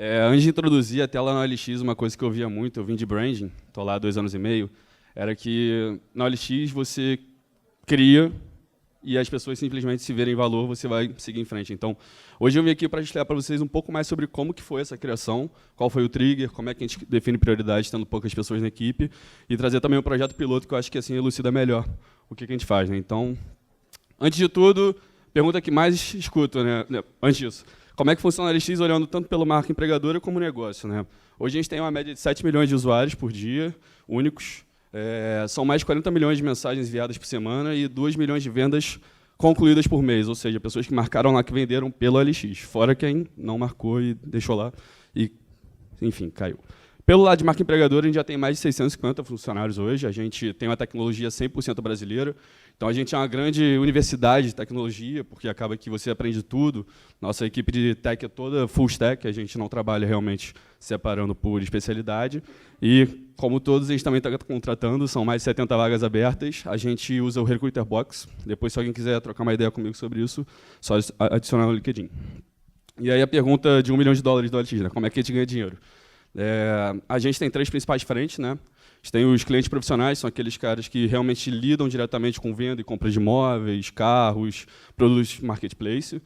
Antes de introduzir até lá na OLX, uma coisa que eu via muito, eu vim de branding, estou lá há 2 anos e meio, era que na OLX você cria e as pessoas simplesmente se verem valor, você vai seguir em frente. Então, hoje eu vim aqui para explicar para vocês um pouco mais sobre como que foi essa criação, qual foi o trigger, como é que a gente define prioridades tendo poucas pessoas na equipe, e trazer também um projeto piloto que eu acho que assim elucida melhor o que a gente faz. Né? Então, antes de tudo, pergunta que mais escuto, né? Antes disso. Como é que funciona a OLX olhando tanto pela marca empregadora como negócio? Né? Hoje a gente tem uma média de 7 milhões de usuários por dia, únicos. São mais de 40 milhões de mensagens enviadas por semana e 2 milhões de vendas concluídas por mês, ou seja, pessoas que marcaram lá que venderam pelo OLX, fora quem não marcou e deixou lá e, enfim, caiu. Pelo lado de marca empregadora, a gente já tem mais de 650 funcionários hoje, a gente tem uma tecnologia 100% brasileira, então a gente é uma grande universidade de tecnologia, porque acaba que você aprende tudo. Nossa equipe de tech é toda full stack, a gente não trabalha realmente separando por especialidade. E, como todos, a gente também está contratando, são mais de 70 vagas abertas, a gente usa o Recruiter Box. Depois, se alguém quiser trocar uma ideia comigo sobre isso, só adicionar no LinkedIn. E aí a pergunta de $1 milhão do OLX, né? Como é que a gente ganha dinheiro? A gente tem 3 principais frentes, né? A gente tem os clientes profissionais, são aqueles caras que realmente lidam diretamente com venda e compra de imóveis, carros, produtos marketplace.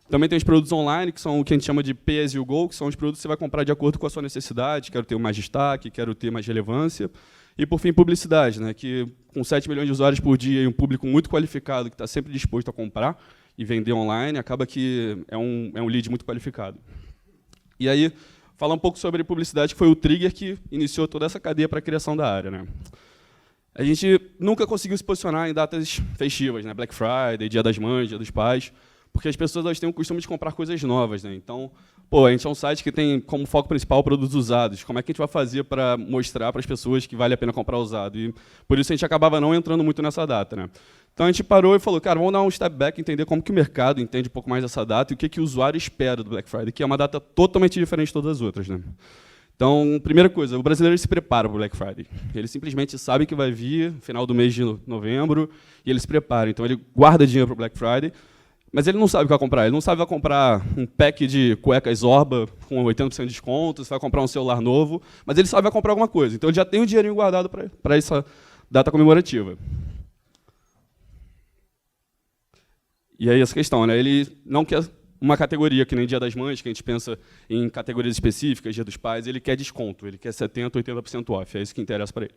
Também tem os produtos online, que são o que a gente chama de Pay as you go, que são os produtos que você vai comprar de acordo com a sua necessidade, quero ter mais destaque, quero ter mais relevância. E, por fim, publicidade, né? Que com 7 milhões de usuários por dia e um público muito qualificado que está sempre disposto a comprar e vender online, acaba que é um lead muito qualificado. E aí, falar um pouco sobre publicidade, que foi o trigger que iniciou toda essa cadeia para a criação da área. Né? A gente nunca conseguiu se posicionar em datas festivas, né? Black Friday, Dia das Mães, Dia dos Pais, porque as pessoas elas têm o costume de comprar coisas novas. Né? Então, a gente é um site que tem como foco principal produtos usados. Como é que a gente vai fazer para mostrar para as pessoas que vale a pena comprar usado? E por isso a gente acabava não entrando muito nessa data. Né? Então a gente parou e falou, cara, vamos dar um step back, entender como que o mercado entende um pouco mais dessa data e o que o usuário espera do Black Friday, que é uma data totalmente diferente de todas as outras. Né? Então, primeira coisa, o brasileiro se prepara para o Black Friday. Ele simplesmente sabe que vai vir no final do mês de novembro e ele se prepara. Então ele guarda dinheiro para o Black Friday, mas ele não sabe o que vai comprar. Ele não sabe que vai comprar um pack de cuecas Zorba com 80% de desconto, vai comprar um celular novo, mas ele sabe que vai comprar alguma coisa. Então ele já tem o dinheirinho guardado para essa data comemorativa. E aí essa questão, né? Ele não quer uma categoria que nem Dia das Mães, que a gente pensa em categorias específicas, Dia dos Pais, ele quer desconto, ele quer 70%, 80% off, é isso que interessa para ele.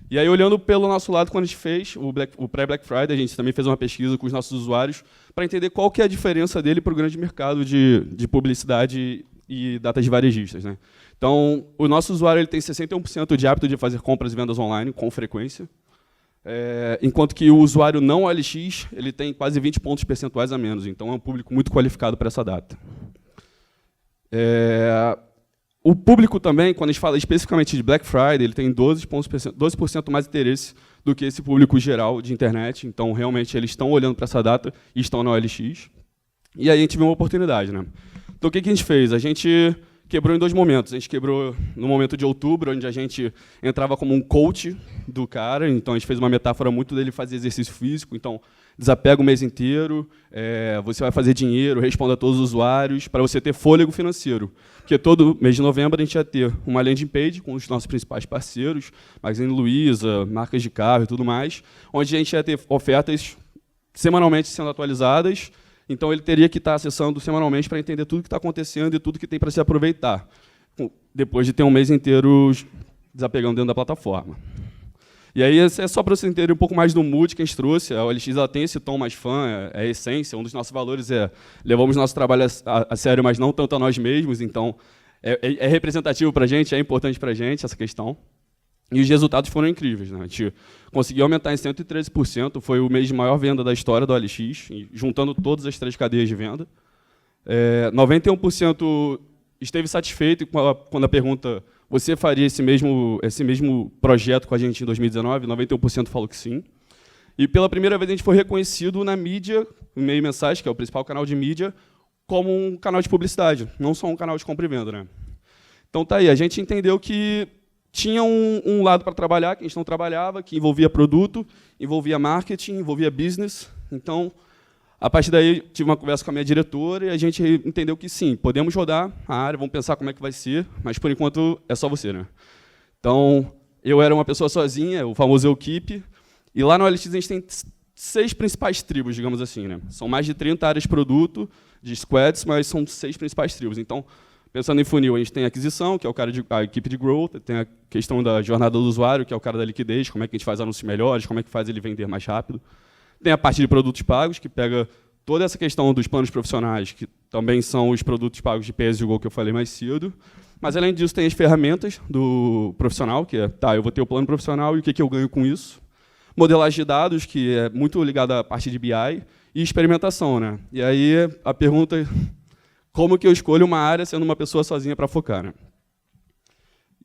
E aí, olhando pelo nosso lado, quando a gente fez o pré-Black Friday, a gente também fez uma pesquisa com os nossos usuários para entender qual que é a diferença dele para o grande mercado de publicidade e datas de varejistas. Né? Então, o nosso usuário ele tem 61% de hábito de fazer compras e vendas online com frequência, enquanto que o usuário não OLX ele tem quase 20 pontos percentuais a menos. Então, é um público muito qualificado para essa data. O público também, quando a gente fala especificamente de Black Friday, ele tem 12% mais interesse do que esse público geral de internet. Então, realmente, eles estão olhando para essa data e estão na OLX. E aí a gente viu uma oportunidade. Né? Então, o que a gente fez? A gente quebrou em 2 momentos. A gente quebrou no momento de outubro, onde a gente entrava como um coach do cara. Então, a gente fez uma metáfora muito dele fazer exercício físico. Então, desapega o mês inteiro, você vai fazer dinheiro, responda a todos os usuários, para você ter fôlego financeiro. Porque todo mês de novembro a gente ia ter uma landing page com os nossos principais parceiros, Magazine Luiza, marcas de carro e tudo mais, onde a gente ia ter ofertas semanalmente sendo atualizadas. Então, ele teria que estar acessando semanalmente para entender tudo que está acontecendo e tudo que tem para se aproveitar, depois de ter um mês inteiro desapegando dentro da plataforma. E aí, é só para vocês entenderem um pouco mais do mood que a gente trouxe. A OLX ela tem esse tom mais fã, é a essência. Um dos nossos valores é levamos nosso trabalho a sério, mas não tanto a nós mesmos. Então, é representativo para a gente, é importante para a gente essa questão. E os resultados foram incríveis. Né? A gente conseguiu aumentar em 113%, foi o mês de maior venda da história do OLX, juntando todas as 3 cadeias de venda. 91% esteve satisfeito quando a pergunta você faria esse mesmo projeto com a gente em 2019? 91% falou que sim. E pela primeira vez a gente foi reconhecido na mídia, no Meio Mensagem, que é o principal canal de mídia, como um canal de publicidade, não só um canal de compra e venda. Né? Então tá aí, a gente entendeu que tinha um lado para trabalhar, que a gente não trabalhava, que envolvia produto, envolvia marketing, envolvia business. Então, A partir daí, tive uma conversa com a minha diretora e a gente entendeu que sim, podemos rodar a área, vamos pensar como é que vai ser, mas por enquanto é só você, né? Então, eu era uma pessoa sozinha, o famoso eu keep, e lá no OLX a gente tem 6 principais tribos, digamos assim, né? São mais de 30 áreas de produto, de squads, mas são 6 principais tribos. Então, pensando em funil, a gente tem a aquisição, que é a equipe de growth, tem a questão da jornada do usuário, que é o cara da liquidez, como é que a gente faz anúncios melhores, como é que faz ele vender mais rápido. Tem a parte de produtos pagos, que pega toda essa questão dos planos profissionais, que também são os produtos pagos de pay-as-you-go que eu falei mais cedo. Mas, além disso, tem as ferramentas do profissional, que é, tá, eu vou ter o plano profissional e o que eu ganho com isso. Modelagem de dados, que é muito ligada à parte de BI, e experimentação, né? E aí, a pergunta, como que eu escolho uma área sendo uma pessoa sozinha para focar, né?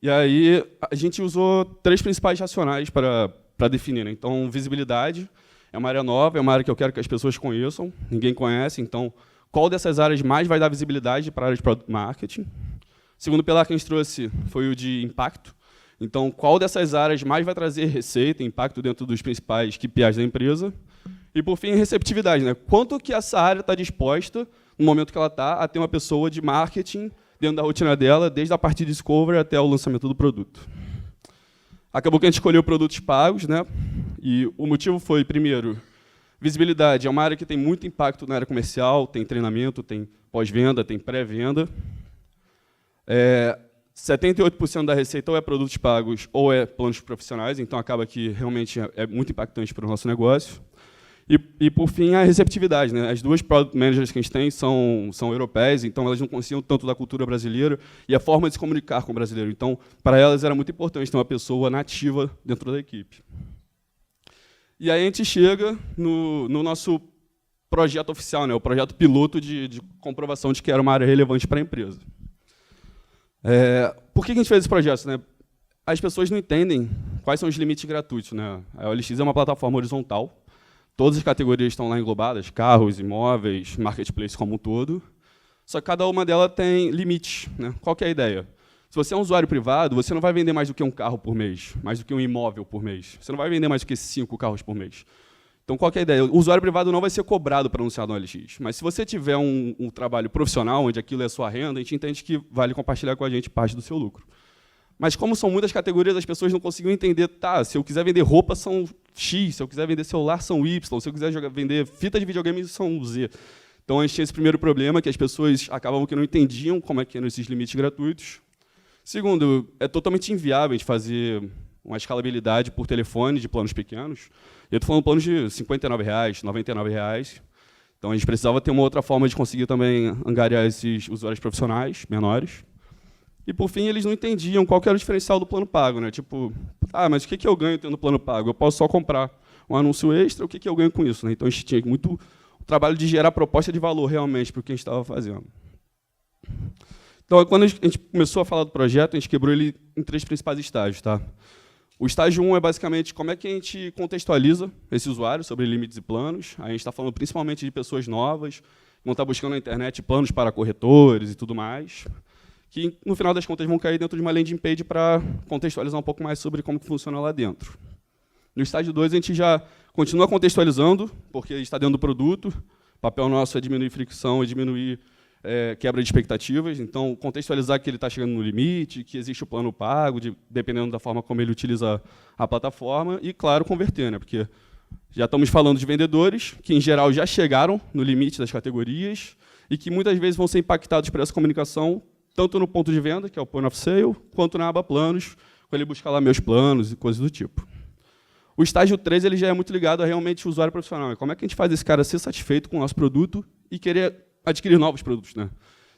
E aí, a gente usou 3 principais racionais para definir, né? Então, visibilidade é uma área nova, é uma área que eu quero que as pessoas conheçam, ninguém conhece, então, qual dessas áreas mais vai dar visibilidade para a área de Product Marketing? Segundo pilar que a gente trouxe foi o de impacto. Então, qual dessas áreas mais vai trazer receita, impacto dentro dos principais KPIs da empresa? E, por fim, receptividade, né? Quanto que essa área está disposta, no momento que ela está, a ter uma pessoa de marketing dentro da rotina dela, desde a parte de discovery até o lançamento do produto. Acabou que a gente escolheu produtos pagos, né? E o motivo foi, primeiro, visibilidade. É uma área que tem muito impacto na área comercial, tem treinamento, tem pós-venda, tem pré-venda. 78% da receita ou é produtos pagos ou é planos profissionais, então acaba que realmente é muito impactante para o nosso negócio. E por fim, a receptividade, né? As 2 product managers que a gente tem são europeias, então elas não conheciam tanto da cultura brasileira e a forma de se comunicar com o brasileiro. Então, para elas era muito importante ter uma pessoa nativa dentro da equipe. E aí a gente chega no nosso projeto oficial, né? O projeto piloto de comprovação de que era uma área relevante para a empresa. Por que a gente fez esse projeto, né? As pessoas não entendem quais são os limites gratuitos, né? A OLX é uma plataforma horizontal. Todas as categorias estão lá englobadas, carros, imóveis, marketplace como um todo. Só que cada uma delas tem limites, né? Qual que é a ideia? Se você é um usuário privado, você não vai vender mais do que um carro por mês, mais do que um imóvel por mês. Você não vai vender mais do que 5 carros por mês. Então, qual que é a ideia? O usuário privado não vai ser cobrado para anunciar no OLX. Mas se você tiver um trabalho profissional, onde aquilo é a sua renda, a gente entende que vale compartilhar com a gente parte do seu lucro. Mas como são muitas categorias, as pessoas não conseguiam entender, tá, se eu quiser vender roupa, são X, se eu quiser vender celular, são Y, se eu quiser vender fita de videogame, são Z. Então, a gente tinha esse primeiro problema, que as pessoas acabavam que não entendiam como é que eram esses limites gratuitos. Segundo, é totalmente inviável a gente fazer uma escalabilidade por telefone de planos pequenos. Eu estou falando de planos de R$ 59, R$ 99. Então, a gente precisava ter uma outra forma de conseguir também angariar esses usuários profissionais menores. E, por fim, eles não entendiam qual que era o diferencial do plano pago, né? Tipo, mas o que eu ganho tendo plano pago? Eu posso só comprar um anúncio extra, o que eu ganho com isso, né? Então, a gente tinha muito o trabalho de gerar proposta de valor realmente para o que a gente estava fazendo. Então, quando a gente começou a falar do projeto, a gente quebrou ele em 3 principais estágios, tá? O estágio 1 é basicamente como é que a gente contextualiza esse usuário sobre limites e planos. A gente está falando principalmente de pessoas novas, que vão estar buscando na internet planos para corretores e tudo mais, que, no final das contas, vão cair dentro de uma landing page para contextualizar um pouco mais sobre como que funciona lá dentro. No estágio 2, a gente já continua contextualizando, porque está dentro do produto. O papel nosso é diminuir fricção e diminuir quebra de expectativas. Então, contextualizar que ele está chegando no limite, que existe o plano pago, dependendo da forma como ele utiliza a plataforma. E, claro, converter, né? Porque já estamos falando de vendedores que, em geral, já chegaram no limite das categorias e que, muitas vezes, vão ser impactados por essa comunicação, tanto no ponto de venda, que é o point of sale, quanto na aba planos, quando ele buscar lá meus planos e coisas do tipo. O estágio 3 ele já é muito ligado a realmente o usuário profissional. Como é que a gente faz esse cara ser satisfeito com o nosso produto e querer adquirir novos produtos, né?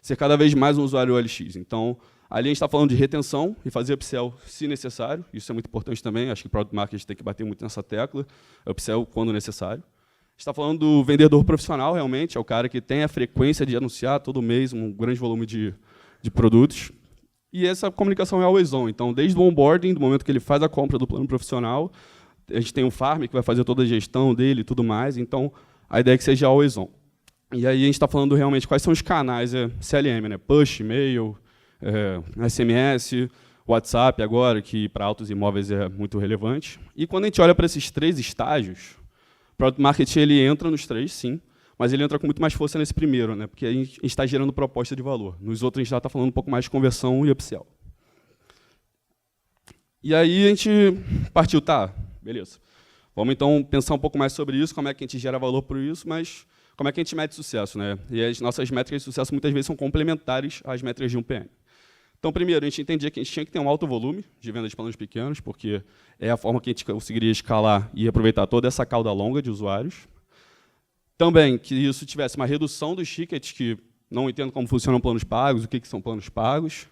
Ser cada vez mais um usuário OLX. Então, ali a gente está falando de retenção e fazer upsell se necessário. Isso é muito importante também. Acho que o Product Marketing tem que bater muito nessa tecla. Upsell quando necessário. A gente está falando do vendedor profissional, realmente. É o cara que tem a frequência de anunciar todo mês um grande volume de produtos. E essa comunicação é always on. Então, desde o onboarding, do momento que ele faz a compra do plano profissional, a gente tem um farm que vai fazer toda a gestão dele e tudo mais. Então, a ideia é que seja always on. E aí a gente está falando realmente quais são os canais CLM, né? Push, e-mail, SMS, WhatsApp agora, que para autos imóveis é muito relevante. E quando a gente olha para esses 3 estágios, o Product Marketing ele entra nos 3, sim, mas ele entra com muito mais força nesse primeiro, né? Porque a gente está gerando proposta de valor. Nos outros, a gente já está falando um pouco mais de conversão e upsell. E aí a gente partiu, tá, beleza. Vamos, então, pensar um pouco mais sobre isso, como é que a gente gera valor por isso, mas como é que a gente mede sucesso, né? E as nossas métricas de sucesso, muitas vezes, são complementares às métricas de um PM. Então, primeiro, a gente entendia que a gente tinha que ter um alto volume de venda de planos pequenos, porque é a forma que a gente conseguiria escalar e aproveitar toda essa cauda longa de usuários. Também que isso tivesse uma redução dos tickets, que não entendo como funcionam planos pagos, o que são planos pagos.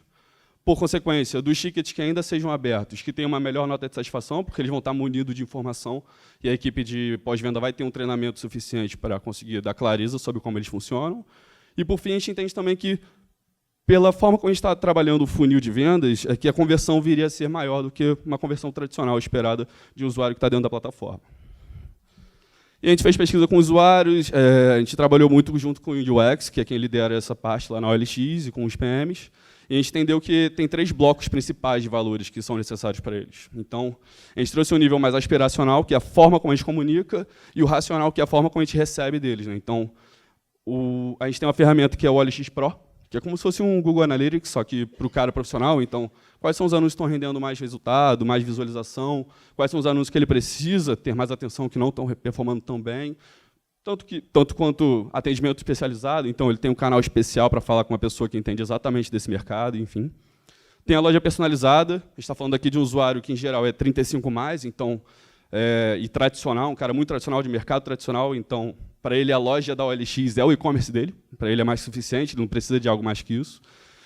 Por consequência, dos tickets que ainda sejam abertos, que tenham uma melhor nota de satisfação, porque eles vão estar munidos de informação, e a equipe de pós-venda vai ter um treinamento suficiente para conseguir dar clareza sobre como eles funcionam. E, por fim, a gente entende também que, pela forma como a gente está trabalhando o funil de vendas, é que a conversão viria a ser maior do que uma conversão tradicional esperada de um usuário que está dentro da plataforma. E a gente fez pesquisa com usuários, a gente trabalhou muito junto com o UX, que é quem lidera essa parte lá na OLX, e com os PMs, e a gente entendeu que tem 3 blocos principais de valores que são necessários para eles. Então, a gente trouxe um nível mais aspiracional, que é a forma como a gente comunica, e o racional, que é a forma como a gente recebe deles, né? Então, a gente tem uma ferramenta que é o OLX Pro, que é como se fosse um Google Analytics, só que para o cara profissional. Então, quais são os anúncios que estão rendendo mais resultado, mais visualização, quais são os anúncios que ele precisa ter mais atenção, que não estão performando tão bem, tanto quanto atendimento especializado. Então, ele tem um canal especial para falar com uma pessoa que entende exatamente desse mercado, enfim. Tem a loja personalizada, a gente está falando aqui de um usuário que, em geral, é 35+, então, e tradicional, um cara muito tradicional, de mercado tradicional, então, para ele, a loja da OLX é o e-commerce dele, para ele é mais suficiente, não precisa de algo mais que isso.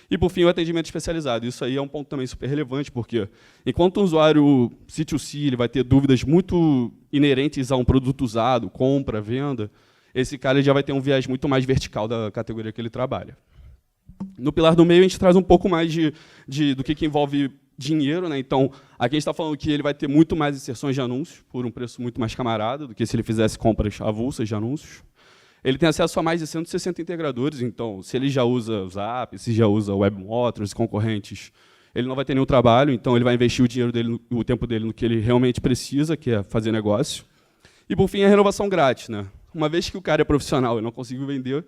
E, por fim, o atendimento especializado. Isso aí é um ponto também super relevante, porque enquanto o usuário C2C ele vai ter dúvidas muito inerentes a um produto usado, compra, venda, esse cara já vai ter um viés muito mais vertical da categoria que ele trabalha. No pilar do meio, a gente traz um pouco mais do que envolve dinheiro, né? Então, aqui a gente está falando que ele vai ter muito mais inserções de anúncios, por um preço muito mais camarada, do que se ele fizesse compras avulsas de anúncios. Ele tem acesso a mais de 160 integradores, então, se ele já usa o Zap, se já usa o Webmotors e concorrentes, ele não vai ter nenhum trabalho, então ele vai investir o dinheiro dele, o tempo dele no que ele realmente precisa, que é fazer negócio. E, por fim, a renovação grátis, né? Uma vez que o cara é profissional e não conseguiu vender,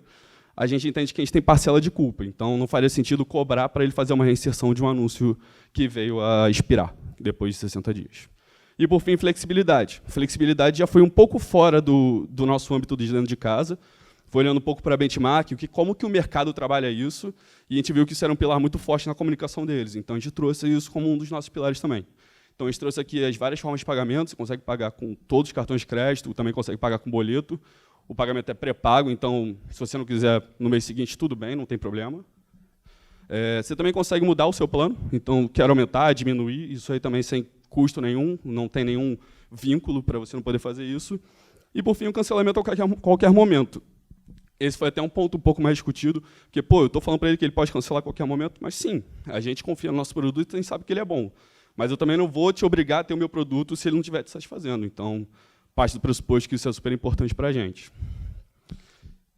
a gente entende que a gente tem parcela de culpa. Então, não faria sentido cobrar para ele fazer uma reinserção de um anúncio que veio a expirar depois de 60 dias. E, por fim, flexibilidade. Flexibilidade já foi um pouco fora do nosso âmbito de dentro de casa. Foi olhando um pouco para benchmark, como que o mercado trabalha isso, e a gente viu que isso era um pilar muito forte na comunicação deles. Então, a gente trouxe isso como um dos nossos pilares também. Então, a gente trouxe aqui as várias formas de pagamento. Você consegue pagar com todos os cartões de crédito, também consegue pagar com boleto. O pagamento é pré-pago, então, se você não quiser no mês seguinte, tudo bem, não tem problema. Você também consegue mudar o seu plano, então, quer aumentar, diminuir, isso aí também sem custo nenhum, não tem nenhum vínculo para você não poder fazer isso. E, por fim, o cancelamento a qualquer momento. Esse foi até um ponto um pouco mais discutido, porque, eu estou falando para ele que ele pode cancelar a qualquer momento, mas sim, a gente confia no nosso produto e a gente sabe que ele é bom. Mas eu também não vou te obrigar a ter o meu produto se ele não estiver te satisfazendo. Então, parte do pressuposto que isso é super importante para a gente.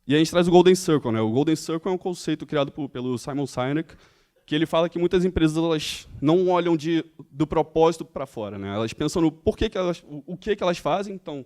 E a gente traz o Golden Circle, né? O Golden Circle é um conceito criado pelo Simon Sinek, que ele fala que muitas empresas elas não olham do propósito para fora, né? Elas pensam no o que elas fazem. Então,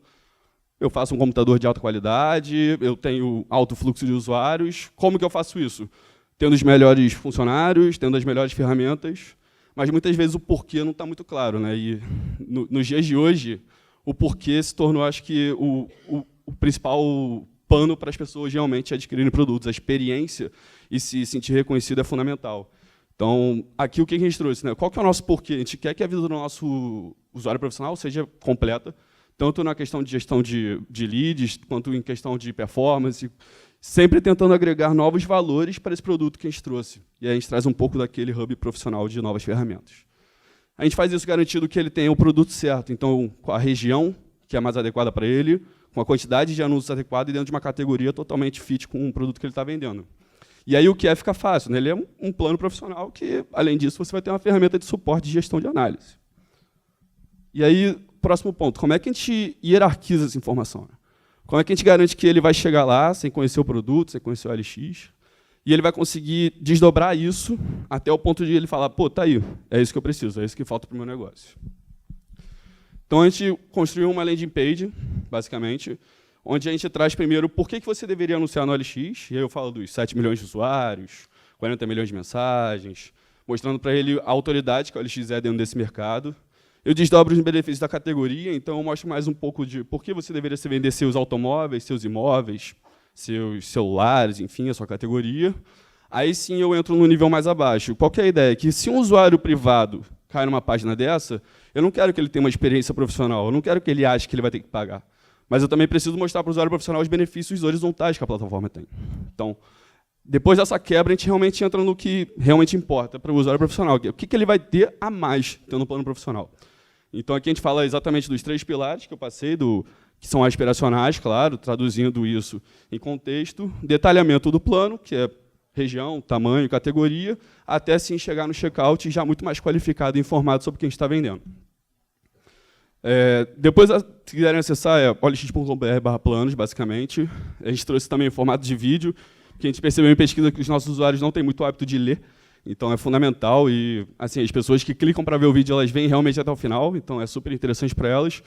eu faço um computador de alta qualidade, eu tenho alto fluxo de usuários. Como que eu faço isso? Tendo os melhores funcionários, tendo as melhores ferramentas, mas muitas vezes o porquê não está muito claro, né? E nos dias de hoje, o porquê se tornou, acho que, o principal pano para as pessoas realmente adquirirem produtos. A experiência e se sentir reconhecido é fundamental. Então, aqui o que a gente trouxe, né? Qual que é o nosso porquê? A gente quer que a vida do nosso usuário profissional seja completa, tanto na questão de gestão de leads, quanto em questão de performance, sempre tentando agregar novos valores para esse produto que a gente trouxe. E aí a gente traz um pouco daquele hub profissional de novas ferramentas. A gente faz isso garantindo que ele tenha o produto certo, então, com a região que é mais adequada para ele, com a quantidade de anúncios adequada e dentro de uma categoria totalmente fit com o produto que ele está vendendo. E aí o que fica fácil, né? Ele é um plano profissional que, além disso, você vai ter uma ferramenta de suporte de gestão de análise. E aí, próximo ponto, como é que a gente hierarquiza essa informação? Né? Como é que a gente garante que ele vai chegar lá sem conhecer o produto, sem conhecer o LX, e ele vai conseguir desdobrar isso até o ponto de ele falar, tá aí, é isso que eu preciso, é isso que falta para o meu negócio. Então, a gente construiu uma landing page, basicamente, onde a gente traz primeiro por que você deveria anunciar no OLX, e aí eu falo dos 7 milhões de usuários, 40 milhões de mensagens, mostrando para ele a autoridade que o OLX é dentro desse mercado. Eu desdobro os benefícios da categoria, então eu mostro mais um pouco de por que você deveria se vender seus automóveis, seus imóveis, seus celulares, enfim, a sua categoria. Aí sim eu entro no nível mais abaixo. Qual que é a ideia? Que se um usuário privado cai numa página dessa, eu não quero que ele tenha uma experiência profissional, eu não quero que ele ache que ele vai ter que pagar. Mas eu também preciso mostrar para o usuário profissional os benefícios horizontais que a plataforma tem. Então, depois dessa quebra, a gente realmente entra no que realmente importa para o usuário profissional. O que ele vai ter a mais tendo um plano profissional. Então, aqui a gente fala exatamente dos 3 pilares que eu passei, que são aspiracionais, claro, traduzindo isso em contexto, detalhamento do plano, que é região, tamanho, categoria, até sim chegar no checkout já muito mais qualificado e informado sobre o que a gente está vendendo. Depois, se quiserem acessar, é olx.com.br/planos, basicamente. A gente trouxe também o formato de vídeo, que a gente percebeu em pesquisa que os nossos usuários não têm muito hábito de ler, então é fundamental, e assim, as pessoas que clicam para ver o vídeo, elas vêm realmente até o final, então é super interessante para elas.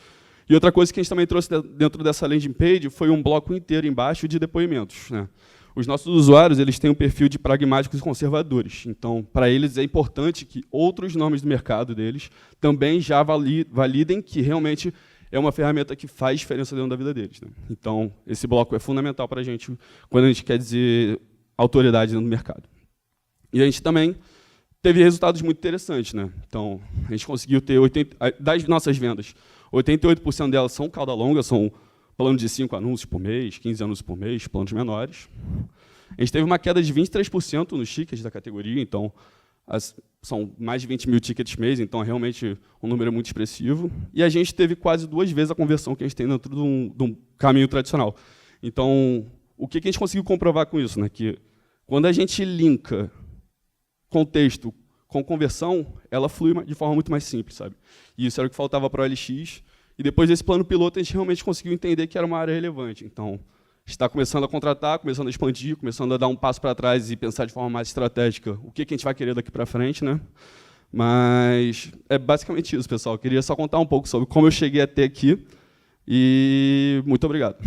E outra coisa que a gente também trouxe dentro dessa landing page foi um bloco inteiro embaixo de depoimentos, né? Os nossos usuários, eles têm um perfil de pragmáticos e conservadores. Então, para eles, é importante que outros nomes do mercado deles também já validem que realmente é uma ferramenta que faz diferença dentro da vida deles, né? Então, esse bloco é fundamental para a gente quando a gente quer dizer autoridade dentro do mercado. E a gente também teve resultados muito interessantes, né? Então, a gente conseguiu ter, das nossas vendas, 88% delas são cauda longa, são planos de 5 anúncios por mês, 15 anúncios por mês, planos menores. A gente teve uma queda de 23% nos tickets da categoria, então são mais de 20 mil tickets mês, então é realmente um número muito expressivo. E a gente teve quase 2 vezes a conversão que a gente tem dentro de um caminho tradicional. Então, o que a gente conseguiu comprovar com isso? Né? Que quando a gente linka contexto com conversão, ela flui de forma muito mais simples, sabe? E isso era o que faltava para o OLX. E depois desse plano piloto, a gente realmente conseguiu entender que era uma área relevante. Então, está começando a contratar, começando a expandir, começando a dar um passo para trás e pensar de forma mais estratégica o que a gente vai querer daqui para frente, né? Mas é basicamente isso, pessoal. Eu queria só contar um pouco sobre como eu cheguei até aqui. E muito obrigado.